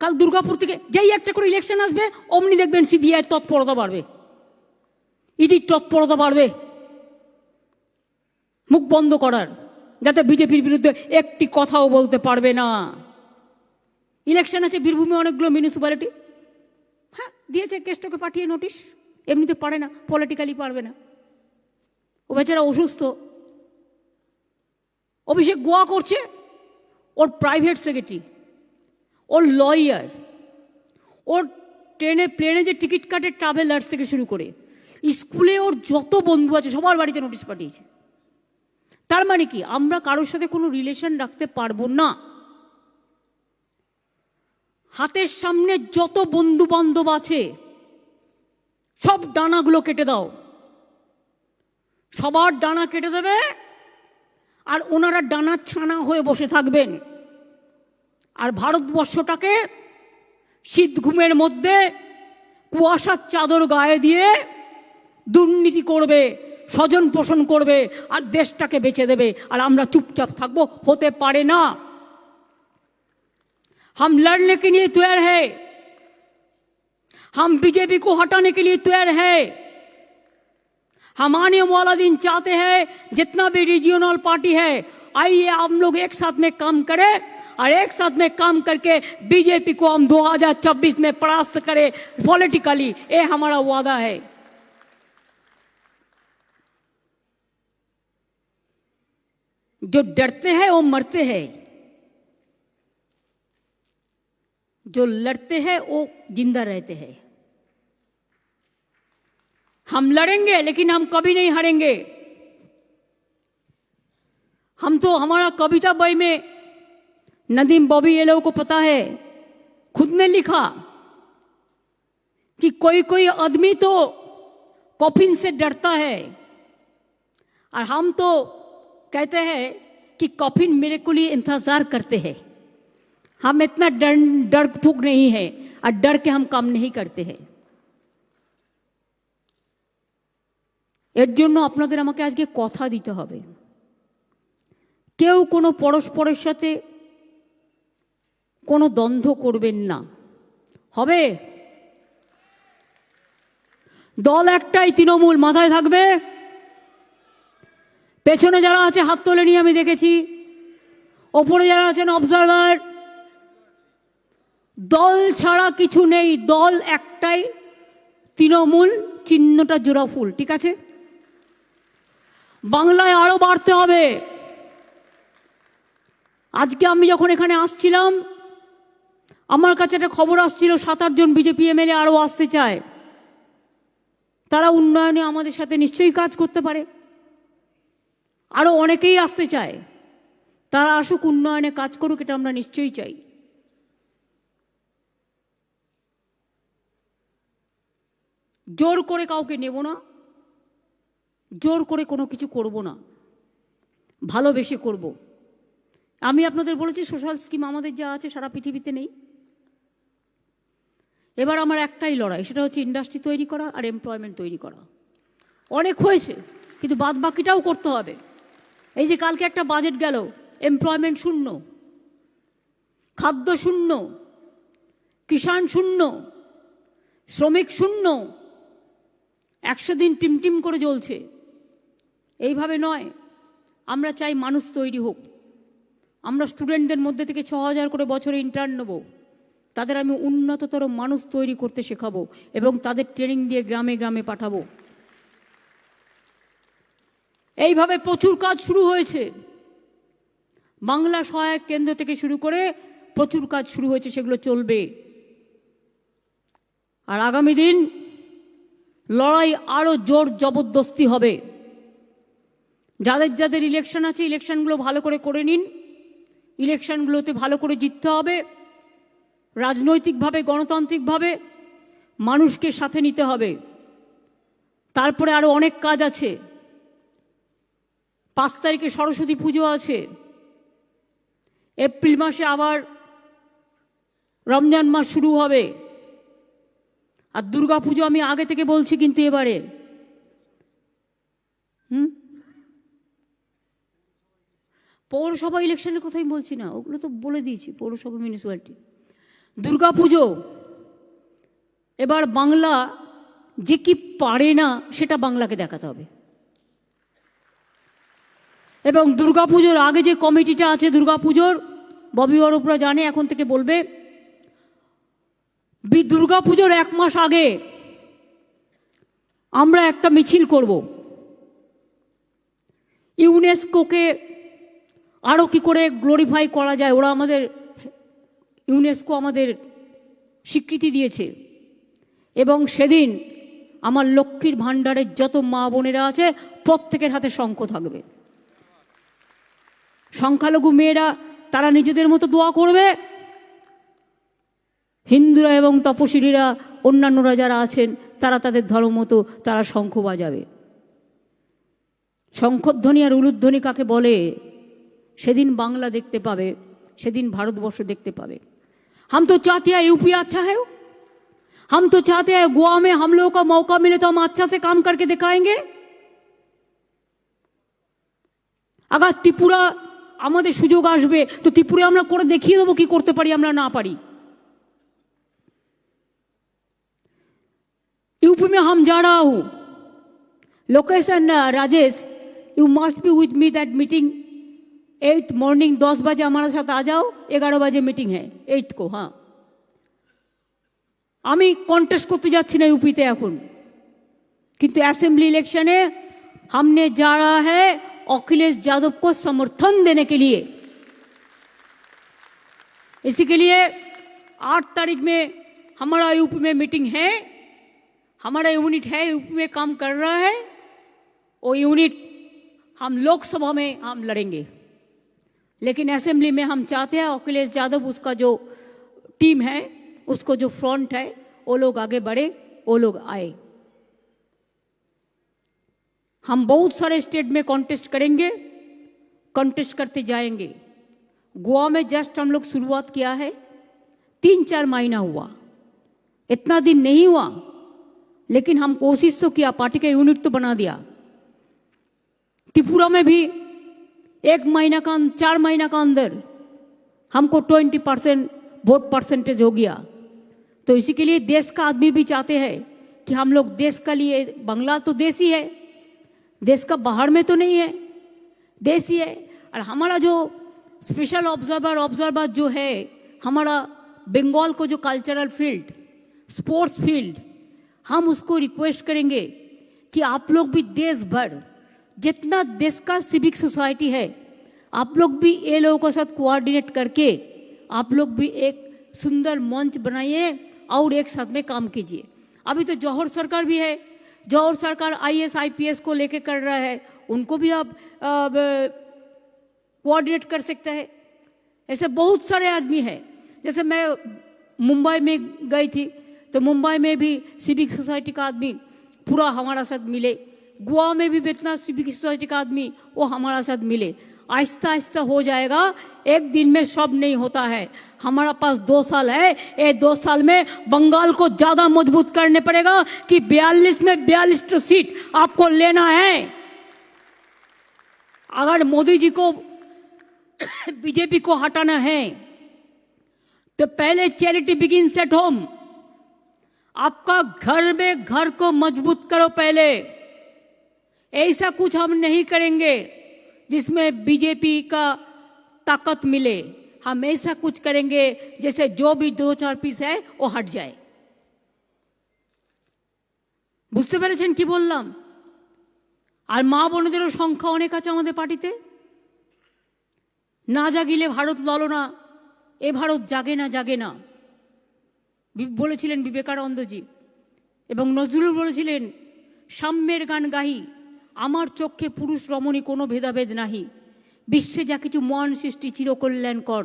কাল দুর্গাপুর থেকে যেই একটা করে ইলেকশন আসবে অমনি দেখবেন সিবিআই তৎপরতা বাড়বে, ইডির তৎপরতা বাড়বে মুখ বন্ধ করার, যাতে বিজেপির বিরুদ্ধে একটি কথাও বলতে পারবে না। ইলেকশন আছে বীরভূমে অনেকগুলো মিউনিসিপ্যালিটি, হ্যাঁ দিয়েছে কেষ্টকে পাঠিয়ে নোটিশ, এমনিতে পারে না, পলিটিক্যালি পারবে না। ও বেচারা অসুস্থ। অভিষেক গোয়া করছে, ওর প্রাইভেট সেক্রেটারি, ওর লয়ার, ওর প্লেনে যে টিকিট কাটে ট্রাভেলার্স থেকে শুরু করে স্কুলে ওর যত বন্ধু আছে সবার বাড়িতে নোটিশ পাঠিয়েছে। তার মানে কি আমরা কারোর সাথে কোনো রিলেশন রাখতে পারবো না? হাতের সামনে যত বন্ধু বান্ধব আছে সব ডানাগুলো কেটে দাও, সবার ডানা কেটে দেবে, আর ওনারা ডানা ছানা হয়ে বসে থাকবেন। আর ভারতবর্ষটাকে শীত ঘুমের মধ্যে কুয়াশার চাদর গায়ে দিয়ে দুর্নীতি করবে, স্বজন পোষণ করবে, আর দেশটাকে বেঁচে দেবে, আর আমরা চুপচাপ থাকবো? হতে পারে না। हम लड़ने के लिए तैयार है, हम बीजेपी को हटाने के लिए तैयार है। हम आने वाला दिन चाहते हैं जितना भी रीजनल पार्टी है, आइए हम लोग एक साथ में काम करें, और एक साथ में काम करके बीजेपी को हम 2026 में परास्त करें पॉलिटिकली। ये हमारा वादा है। जो डरते हैं वो मरते हैं, जो लड़ते हैं वो जिंदा रहते हैं। हम लड़ेंगे लेकिन हम कभी नहीं हारेंगे। हम तो, हमारा कविता बई में नदीम बॉबी ये लोगों को पता है, खुद ने लिखा कि कोई कोई आदमी तो कॉफिन से डरता है, और हम तो कहते हैं कि कॉफिन मेरे को लिए इंतजार करते हैं। हम इतना डर फूक नहीं है, और डर के हम काम नहीं करते हैं। এর জন্য আপনাদের আমাকে আজকে কথা দিতে হবে, কেউ কোনো পরস্পরের সাথে কোনো দ্বন্দ্ব করবেন না। হবে? দল একটাই, তৃণমূল, মাথায় থাকবে। পেছনে যারা আছে হাত তোলে নিয়ে আমি দেখেছি, ওপরে যারা আছেন অবজারভার, দল ছাড়া কিছু নেই, দল একটাই, তৃণমূল, চিহ্নটা জোড়া ফুল, ঠিক আছে? বাংলায় আরো বাড়তে হবে। আজকে আমি যখন এখানে আসছিলাম, আমার কাছে একটা খবর আসছিল 7-8 জন বিজেপি এমএলএ আরো আসতে চায়। তারা উন্নয়নে আমাদের সাথে নিশ্চয়ই কাজ করতে পারে। আরো অনেকেই আসতে চায়, তারা আসুক, উন্নয়নে কাজ করুক, এটা আমরা নিশ্চয়ই চাই। জোর করে কাউকে নেব না, জোর করে কোনো কিছু করব না, ভালোবেসে করব। আমি আপনাদের বলেছি সোশ্যাল স্কিম আমাদের যা আছে সারা পৃথিবীতে নেই। এবার আমার একটাই লড়াই, সেটা হচ্ছে ইন্ডাস্ট্রি তৈরি করা আর এমপ্লয়মেন্ট তৈরি করা। অনেক হয়েছে, কিন্তু বাদ বাকিটাও করতে হবে। এই যে কালকে একটা বাজেট গেল, এমপ্লয়মেন্ট শূন্য, খাদ্য শূন্য, কিষাণ শূন্য, শ্রমিক শূন্য, 100 দিন টিমটিম করে জ্বলছে। এইভাবে নয়, আমরা চাই মানুষ তৈরি হোক। আমরা স্টুডেন্টদের মধ্যে থেকে 6000 করে বছরে ইন্টার্ন নেব, তাদের আমি উন্নততর মানুষ তৈরি করতে শেখাবো এবং তাদের ট্রেনিং দিয়ে গ্রামে গ্রামে পাঠাবো। এইভাবে প্রচুর কাজ শুরু হয়েছে, বাংলা সহায়ক কেন্দ্র থেকে শুরু করে প্রচুর কাজ শুরু হয়েছে, সেগুলো চলবে। আর আগামী দিন লড়াই আরো জোর জবরদস্তি হবে। যাদের যাদের ইলেকশন আছে, ইলেকশনগুলো ভালো করে নিন। ইলেকশনগুলোতে ভালো করে জিততে হবে, রাজনৈতিকভাবে, গণতান্ত্রিকভাবে মানুষকে সাথে নিতে হবে। তারপরে আরো অনেক কাজ আছে। 5 তারিখে সরস্বতী পুজো আছে, এপ্রিল মাসে আবার রমজান মাস শুরু হবে, আর দুর্গা পুজো আমি আগে থেকে বলছি, কিন্তু এবারে পৌরসভা ইলেকশনের কথাই বলছি না, ওগুলো তো বলে দিয়েছি, পৌরসভা, মিউনিসিপ্যালিটি। দুর্গা পুজো এবার বাংলা যে কি পারে না সেটা বাংলাকে দেখাতে হবে। এবং দুর্গাপুজোর আগে যে কমিটিটা আছে, দুর্গাপুজোর, ববি অরূপরা জানে, এখন থেকে বলবে, দুর্গাপুজোর 1 মাস আগে আমরা একটা মিছিল করব, ইউনেস্কোকে আরো কি করে গ্লোরিফাই করা যায়। ওরা আমাদের, ইউনেস্কো আমাদের স্বীকৃতি দিয়েছে, এবং সেদিন আমার লক্ষ্মীর ভাণ্ডারের যত মা বোনেরা আছে প্রত্যেকের হাতে শঙ্খ থাকবে। সংখ্যালঘু মেয়েরা তারা নিজেদের মতো দোয়া করবে, হিন্দুরা এবং তপশিলীরা, অন্যান্যরা যারা আছেন, তারা তাদের ধর্ম মতো তারা শঙ্খ বাজাবে। শঙ্খধ্বনি আর উলুধ্বনি কাকে বলে, সেদিন বাংলা দেখতে পাবে, সেদিন ভারতবর্ষ দেখতে পাবে। हम तो चाहते हैं यूपी अच्छा है, हम तो चाहते हैं गोवा में हम लोगों को मौका मिले तो हम अच्छा से काम करके दिखाएंगे। अगर त्रिपुरा আমাদের সুযোগ আসবে তো ত্রিপুরা আমরা করে দেখিয়ে দেবো কি করতে পারি, আমরা না পারি। यूपी में हम जा रहा हूं, location Rajesh, you must be with me that meeting 8 morning 10 बजे हमारे साथ आ जाओ, 11 बजे मीटिंग है 8 को। हाँ, আমি কন্টেস্ট করতে যাচ্ছি না यूपी তে এখন, কিন্তু অ্যাসেম্বলি ইলেকশনে हमने जा रहा है अखिलेश यादव को समर्थन देने के लिए। इसी के लिए 8 तारीख में हमारा यूपी में मीटिंग है, हमारा यूनिट है यूपी में काम कर रहा है, वो यूनिट हम लोकसभा में हम लड़ेंगे, लेकिन असेंबली में हम चाहते हैं अखिलेश यादव, उसका जो टीम है, उसको जो फ्रंट है, वो लोग आगे बढ़े, वो लोग आए। हम बहुत सारे स्टेट में कॉन्टेस्ट करेंगे, कॉन्टेस्ट करते जाएंगे। गोवा में जस्ट हम लोग शुरुआत किया है, 3-4 महीना हुआ, इतना दिन नहीं हुआ, लेकिन हम कोशिश तो किया, पार्टी का यूनिट तो बना दिया, त्रिपुरा में भी 4 महीना का अंदर हमको 20% वोट परसेंटेज हो गया। तो इसी के लिए देश का आदमी भी चाहते हैं कि हम लोग देश का लिए, बांग्ला तो देश ही है, देश का बाहर में तो नहीं है, देश ही है। और हमारा जो स्पेशल ऑब्जर्वर जो है, हमारा बंगाल को जो कल्चरल फील्ड, स्पोर्ट्स फील्ड, हम उसको रिक्वेस्ट करेंगे कि आप लोग भी देश भर जितना देश का सिविक सोसाइटी है, आप लोग भी ये लोगों के साथ कोऑर्डिनेट करके आप लोग भी एक सुंदर मंच बनाइए और एक साथ में काम कीजिए। अभी तो जौहर सरकार भी है, जौहर सरकार IAS IPS को लेके कर रहा है, उनको भी आप कोऑर्डिनेट कर सकते हैं। ऐसे बहुत सारे आदमी हैं। जैसे मैं मुंबई में गई थी तो मुंबई में भी सिविक सोसाइटी का आदमी पूरा हमारा साथ मिले, गोवा में भी जितना सिविक सोसाइटी का आदमी वो हमारा साथ मिले। आहिस्ता आहिस्ता हो जाएगा, एक दिन में सब नहीं होता है। हमारा पास 2 साल है, ये 2 साल में बंगाल को ज्यादा मजबूत करने पड़ेगा कि 42 में 42 सीट आपको लेना है। अगर मोदी जी को बीजेपी को हटाना है तो पहले चैरिटी बिगिंस एट होम। आपका घर में घर को मजबूत करो पहले। ऐसा कुछ हम नहीं करेंगे जिसमें बीजेपी का ताकत मिले। हम ऐसा कुछ करेंगे जैसे जो भी 2-4 पीस है वो हट जाए। বুঝতে পেরেছেন কি বললাম? আর মা বোনদেরও সংখ্যা অনেক আছে আমাদের পার্টিতে। না জাগিলে ভারত ললনা, এ ভারত জাগে না জাগে না বলেছিলেন বিবেকানন্দজি। এবং নজরুল বলেছিলেন, সাম্যের গান গাহি, আমার চক্ষে পুরুষ রমণী কোনো ভেদাভেদ নাহি, বিশ্বে যা কিছু মহান সৃষ্টি চিরকল্যাণকর,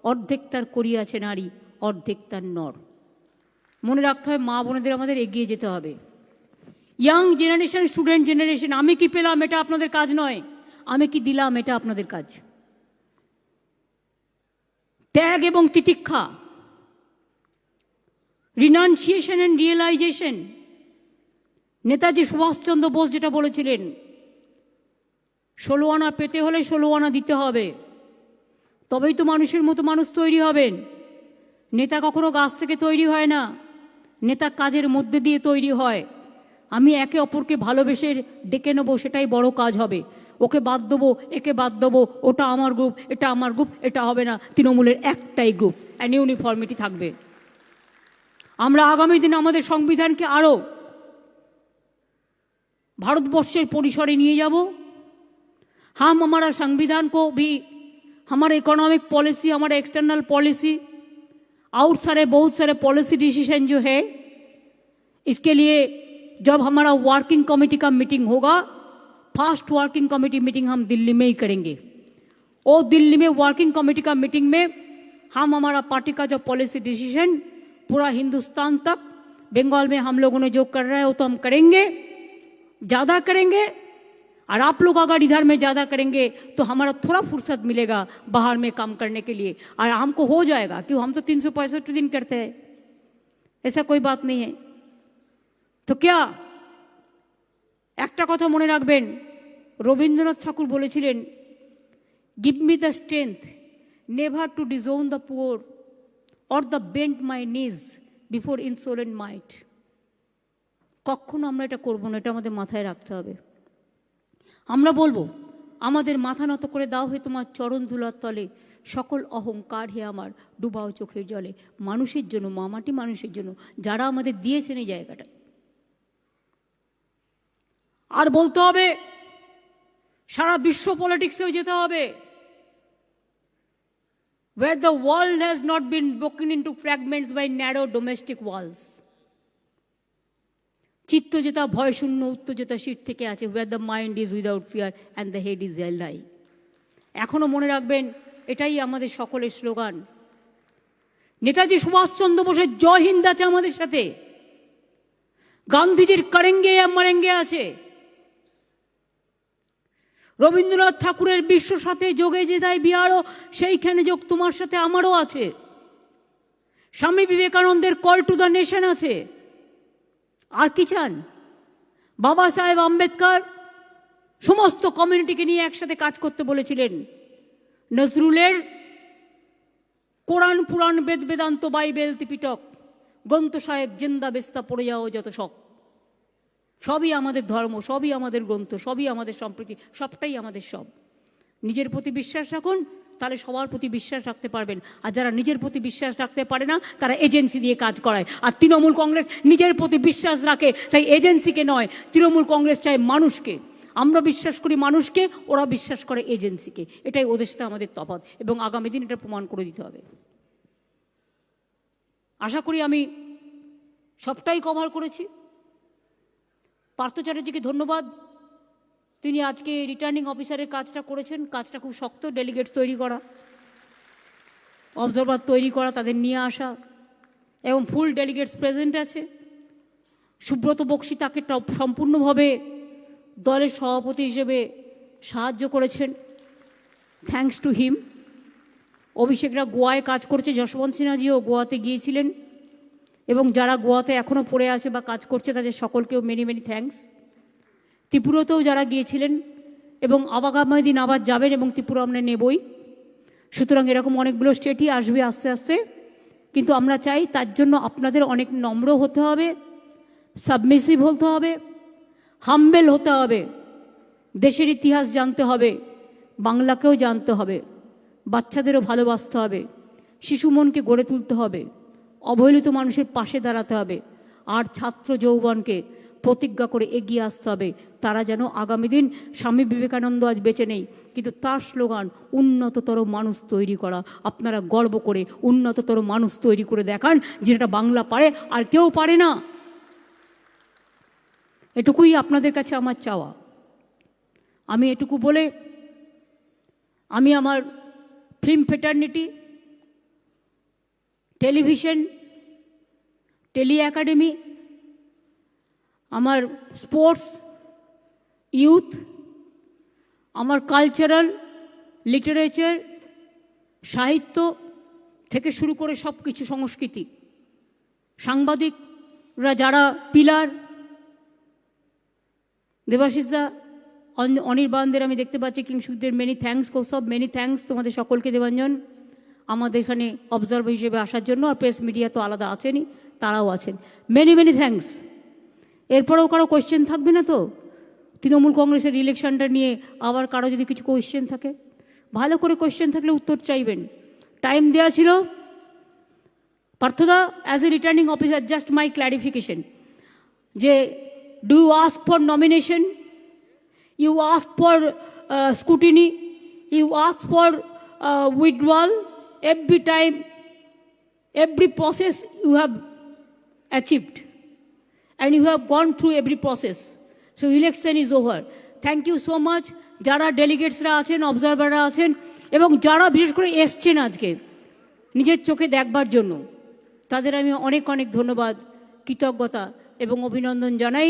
অর্ধেক তার করিয়াছে নারী, অর্ধেক তার নর। মনে রাখতে হবে, মা বোনেদের আমাদের এগিয়ে যেতে হবে। ইয়াং জেনারেশন, স্টুডেন্ট জেনারেশন, আমি কি পেলাম এটা আপনাদের কাজ নয়, আমি কি দিলাম এটা আপনাদের কাজ। ত্যাগ এবং তিতিক্ষা, renunciation and realisation. Netaji Subhash Chandra Bose যেটা বলেছিলেন, 16 আনা পেতে হলে 16 আনা দিতে হবে, তবেই তো মানুষের মতো মানুষ তৈরি হবেন। নেতা কখনো গাছ থেকে তৈরি হয় না, নেতা কাজের মধ্যে দিয়ে তৈরি হয়। আমি একে অপরকে ভালোবেসে ডেকে নেবো, সেটাই বড় কাজ হবে। ওকে বাদ দেবো, একে বাদ দেবো, ওটা আমার গ্রুপ, এটা আমার গ্রুপ, এটা হবে না। তৃণমূলের একটাই গ্রুপ, অ্যান্ড ইউনিফর্মিটি থাকবে। আমরা আগামী দিনে আমাদের সংবিধানকে আরও भारतवर्षेर परिसरे निये जाबो। हम हमारा संविधान को भी, हमारे इकोनॉमिक पॉलिसी, हमारे एक्सटर्नल पॉलिसी, और सारे बहुत सारे पॉलिसी डिसीजन जो है, इसके लिए जब हमारा वर्किंग कमेटी का मीटिंग होगा, फर्स्ट वर्किंग कमेटी मीटिंग हम दिल्ली में ही करेंगे। और दिल्ली में वर्किंग कमेटी का मीटिंग में हम हमारा पार्टी का जो पॉलिसी डिसीजन पूरा हिंदुस्तान तक, बंगाल में हम लोगों ने जो कर रहा है वो तो हम करेंगे, ज़्यादा करेंगे। और आप लोग अगर इधर में ज़्यादा करेंगे तो हमारा थोड़ा फुर्सत मिलेगा बाहर में काम करने के लिए, और हमको हो जाएगा। क्यों, हम तो 365 दिन करते हैं, ऐसा कोई बात नहीं है। तो क्या একটা কথা মনে রাখবেন, রবীন্দ্রনাথ ঠাকুর বলেছিলেন, give me the strength never to disown the poor or the bend my knees before ইনসোলেন্ট মাইট। কখনো আমরা এটা করবো না, এটা আমাদের মাথায় রাখতে হবে। আমরা বলবো, আমাদের মাথা নত করে দাও হে তোমার চরণ ধুলার তলে, সকল অহংকার হে আমার ডুবাও চোখের জলে। মানুষের জন্য, মামাটি মানুষের জন্য, যারা আমাদের দিয়েছেন এই জায়গাটা। আর বলতে হবে, সারা বিশ্ব পলিটিক্সেও যেতে হবে, where the world has not been broken into fragments by narrow domestic walls। চিত্ত যেটা ভয় শূন্য, উত্তর যেটা শীত থেকে আছে, where the mind is without fear and the head is held। এখনো মনে রাখবেন, এটাই আমাদের সকলের স্লোগান। নেতাজি সুভাষচন্দ্র বোসের জয় হিন্দ আছে আমাদের সাথে, গান্ধীজির করেঙ্গে या মরেঙ্গে আছে, রবীন্দ্রনাথ ঠাকুরের বিশ্ব সাথে যোগে যেতাই বিহারও সেইখানে যোগ তোমার সাথে আমারও আছে, স্বামী বিবেকানন্দের কল টু দ্য নেশন আছে। আর কি চান? বাবা সাহেব আম্বেদকর সমস্ত কমিউনিটিকে নিয়ে একসাথে কাজ করতে বলেছিলেন। নজরুলের কোরআন পুরাণ বেদ বেদান্ত বাইবেল ত্রিপিটক গ্রন্থ সাহেব জিন্দা বেস্তা পড়ে যাও যত শখ, সবই আমাদের ধর্ম, সবই আমাদের গ্রন্থ, সবই আমাদের সম্প্রীতি, সবটাই আমাদের সব। নিজের প্রতি বিশ্বাস রাখুন, তাহলে সবার প্রতি বিশ্বাস রাখতে পারবেন। আর যারা নিজের প্রতি বিশ্বাস রাখতে পারে না তারা এজেন্সি দিয়ে কাজ করায়। আর তৃণমূল কংগ্রেস নিজের প্রতি বিশ্বাস রাখে, তাই এজেন্সিকে নয়, তৃণমূল কংগ্রেস চায় মানুষকে। আমরা বিশ্বাস করি মানুষকে, ওরা বিশ্বাস করে এজেন্সিকে। এটাই ওদের সাথে আমাদের তফাৎ, এবং আগামী দিন এটা প্রমাণ করে দিতে হবে। আশা করি আমি সবটাই কভার করেছি। পার্থ চ্যাটার্জিকে ধন্যবাদ, তিনি আজকে রিটার্নিং অফিসারের কাজটা করেছেন। কাজটা খুব শক্ত, ডেলিগেট তৈরি করা, অবজারভার তৈরি করা, তাদের নিয়ে আসা, এবং ফুল ডেলিগেটস প্রেজেন্ট আছে। সুব্রত বক্সী তাকে সম্পূর্ণভাবে দলের সভাপতি হিসেবে সাহায্য করেছেন, থ্যাঙ্কস টু হিম। অভিষেকরা গোয়ায় কাজ করছে, যশবন্ত সিনহাজিও গোয়াতে গিয়েছিলেন, এবং যারা গোয়াতে এখনও পড়ে আছে বা কাজ করছে তাদের সকলকেও মেনি মেনি থ্যাঙ্কস। ত্রিপুরাতেও যারা গিয়েছিলেন এবং আগামী দিন আবার যাবেন, এবং ত্রিপুরা আমরা নেবই। সুতরাং এরকম অনেকগুলো স্টেটই আসবে আস্তে আস্তে, কিন্তু আমরা চাই তার জন্য আপনাদের অনেক নম্র হতে হবে, সাবমিসিভ হতে হবে, হাম্বেল হতে হবে, দেশের ইতিহাস জানতে হবে, বাংলাকেও জানতে হবে, বাচ্চাদেরও ভালোবাসতে হবে, শিশু মনকে গড়ে তুলতে হবে, অবহেলিত মানুষের পাশে দাঁড়াতে হবে, আর ছাত্র যৌবনকে প্রতিজ্ঞা করে এগিয়ে আসতে হবে। তারা যেন আগামী দিন, স্বামী বিবেকানন্দ আজ বেঁচে নেই, কিন্তু তার স্লোগান উন্নততর মানুষ তৈরি করা। আপনারা গর্ব করে উন্নততর মানুষ তৈরি করে দেখান, যেটা বাংলা পারে আর কেউ পারে না। এটুকুই আপনাদের কাছে আমার চাওয়া। আমি এটুকু বলে আমি আমার film fraternity, television, tele academy, আমার স্পোর্টস, ইউথ, আমার কালচারাল, লিটারেচার, সাহিত্য থেকে শুরু করে সব কিছু, সংস্কৃতি, সাংবাদিকরা যারা পিলার, দেবাশিসদা, অনির্বাণদের আমি দেখতে পাচ্ছি, কিংসুকদের মেনি থ্যাঙ্কস, কৌসব মেনি থ্যাঙ্কস তোমাদের সকলকে। দেবাঞ্জন আমাদের এখানে অবজারভার হিসেবে আসার জন্য, আর প্রেস মিডিয়া তো আলাদা আছেনই, তারাও আছেন, মেনি মেনি থ্যাঙ্কস। এরপরেও কারো কোয়েশ্চেন থাকবে না তো তৃণমূল কংগ্রেসের ইলেকশনটা নিয়ে? আবার কারো যদি কিছু কোয়েশ্চেন থাকে, ভালো করে কোয়েশ্চেন থাকলে উত্তর চাইবেন। টাইম দেওয়া ছিল। পার্থদা, as a returning officer, just my clarification, যে do you ask for nomination, you ask for scrutiny, you ask for withdrawal, every time, every process you have achieved, and you have gone through every process. So election is over. Thank you so much. যারা ডেলিগেটসরা আছেন, অবজারভাররা আছেন, এবং যারা বিশেষ করে এসছেন আজকে নিজের চোখে দেখবার জন্য, তাদের আমি অনেক অনেক ধন্যবাদ, কৃতজ্ঞতা এবং অভিনন্দন জানাই।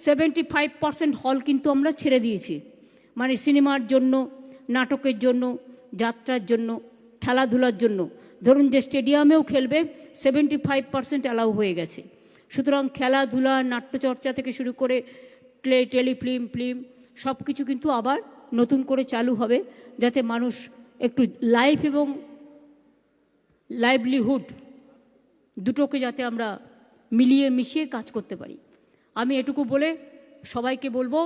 75% হল কিন্তু আমরা ছেড়ে দিয়েছি, মানে সিনেমার জন্য, নাটকের জন্য, যাত্রার জন্য, খেলাধুলার জন্য। ধরুন যে স্টেডিয়ামেও খেলবে, 75% অ্যালাউ হয়ে গেছে। সুতরাং খেলাধুলা, নাট্যচর্চা থেকে শুরু করে টেলিফিল্ম, ফিল্ম, সব কিছু কিন্তু আবার নতুন করে চালু হবে, যাতে মানুষ একটু লাইফ এবং লাইভলিহুড দুটোকে যাতে আমরা মিলিয়ে মিশিয়ে কাজ করতে পারি। আমি এটুকু বলে সবাইকে বলবো,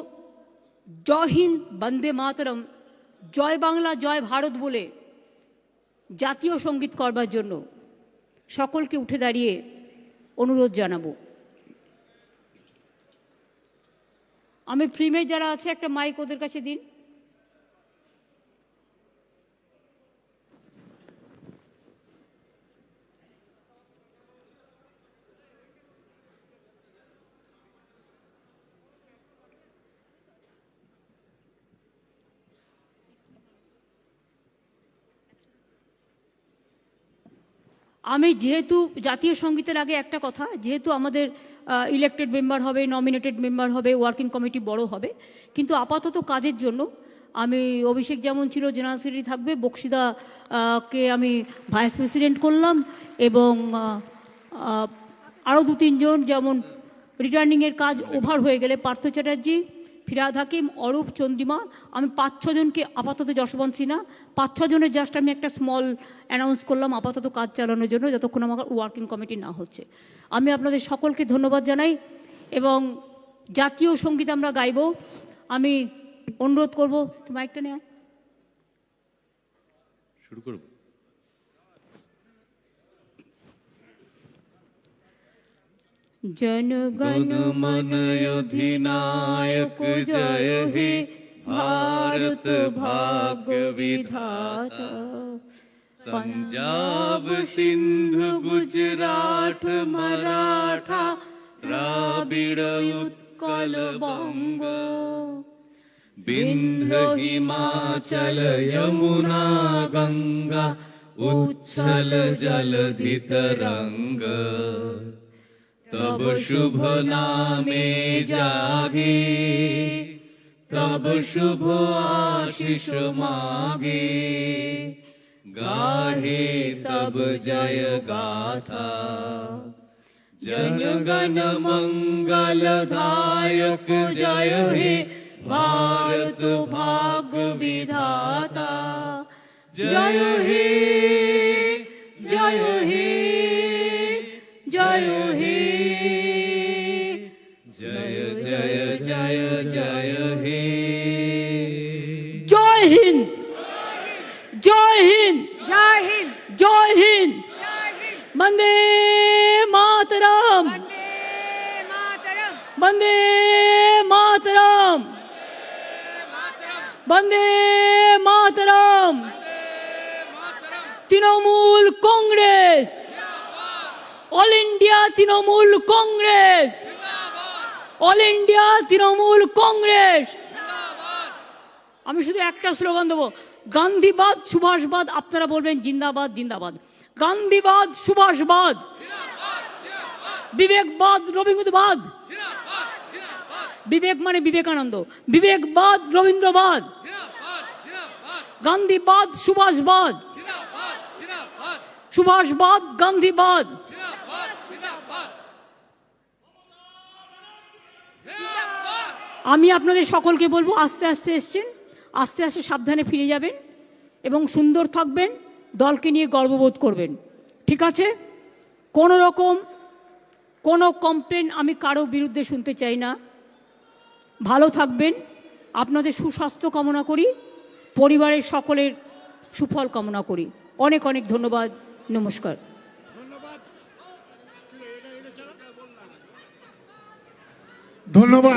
জয় হিন্দ, বন্দে মাতরম, জয় বাংলা, জয় ভারত বলে জাতীয় সঙ্গীত করবার জন্য সকলকে উঠে দাঁড়িয়ে অনুরোধ জানাবো। আমি ফিল্মে যারা আছে একটা মাইক ওদের কাছে দিন। আমি যেহেতু জাতীয় সঙ্গীতের আগে একটা কথা, যেহেতু আমাদের ইলেক্টেড মেম্বার হবে, নমিনেটেড মেম্বার হবে, ওয়ার্কিং কমিটি বড় হবে, কিন্তু আপাতত কাজের জন্য আমি, অভিষেক যেমন ছিল জেনারেল সেক্রেটারি থাকবে, বক্সিদাকে আমি ভাইস প্রেসিডেন্ট করলাম, এবং আরও 2-3 জন, যেমন রিটার্নিংয়ের কাজ ওভার হয়ে গেলে পার্থ চ্যাটার্জি, ফিরাদ হাকিম, অরূপ, চন্দ্রিমা, আমি 5-6 জনকে আপাতত যশবন্ত সিনহা 5-6 জনের জাস্ট আমি একটা স্মল অ্যানাউন্স করলাম আপাতত কাজ চালানোর জন্য, যতক্ষণ আমার ওয়ার্কিং কমিটি না হচ্ছে। আমি আপনাদের সকলকে ধন্যবাদ জানাই এবং জাতীয় সঙ্গীত আমরা গাইব। আমি অনুরোধ করব, মাইকটা নিয়ে শুরু করব। जनगण मन अधिनायक जय हे भारत भाग्य विधाता। पंजाब सिंध गुजरात मराठा द्राविड़ उत्कल बंग विंध्य हिमाचल यमुना गंगा उच्छल जलधि तरंग तब शुभ नामे जागे तब शुभ आशीष मागे गाहे तब जय गाथा जनगण मंगलदायक जय हे भारत भाग्य विधाता। जय हे जय हे जय हे जय जय जय जय हे। जय हिंद जय हिंद जय हिंद जय हिंद। जय हिंद वंदे मातरम वंदे मातरम वंदे मातरम वंदे मातरम। Trinamool Congress, all India Trinamool Congress, all India Trinamool Congress. আমি শুধু একটা স্লোগান দেবো, গান্ধীবাদ সুভাষবাদ। আপনারা বলবেন জিন্দাবাদ জিন্দাবাদ। গান্ধীবাদ সুভাষবাদ, বিবেকবাদ রবীন্দ্রবাদ। বিবেক মানে বিবেকানন্দ, বিবেকবাদ রবীন্দ্রবাদ, গান্ধীবাদ সুভাষবাদ, সুভাষবাদ গান্ধীবাদ। আমি আপনাদের সকলকে বলবো, আস্তে আস্তে এসছেন, আস্তে আস্তে সাবধানে ফিরে যাবেন এবং সুন্দর থাকবেন, দলকে নিয়ে গর্ববোধ করবেন, ঠিক আছে? কোনো রকম কোনো কমপ্লেন আমি কারো বিরুদ্ধে শুনতে চাই না। ভালো থাকবেন, আপনাদের সুস্বাস্থ্য কামনা করি, পরিবারের সকলের সুফল কামনা করি। অনেক অনেক ধন্যবাদ, নমস্কার। ধন্যবাদ।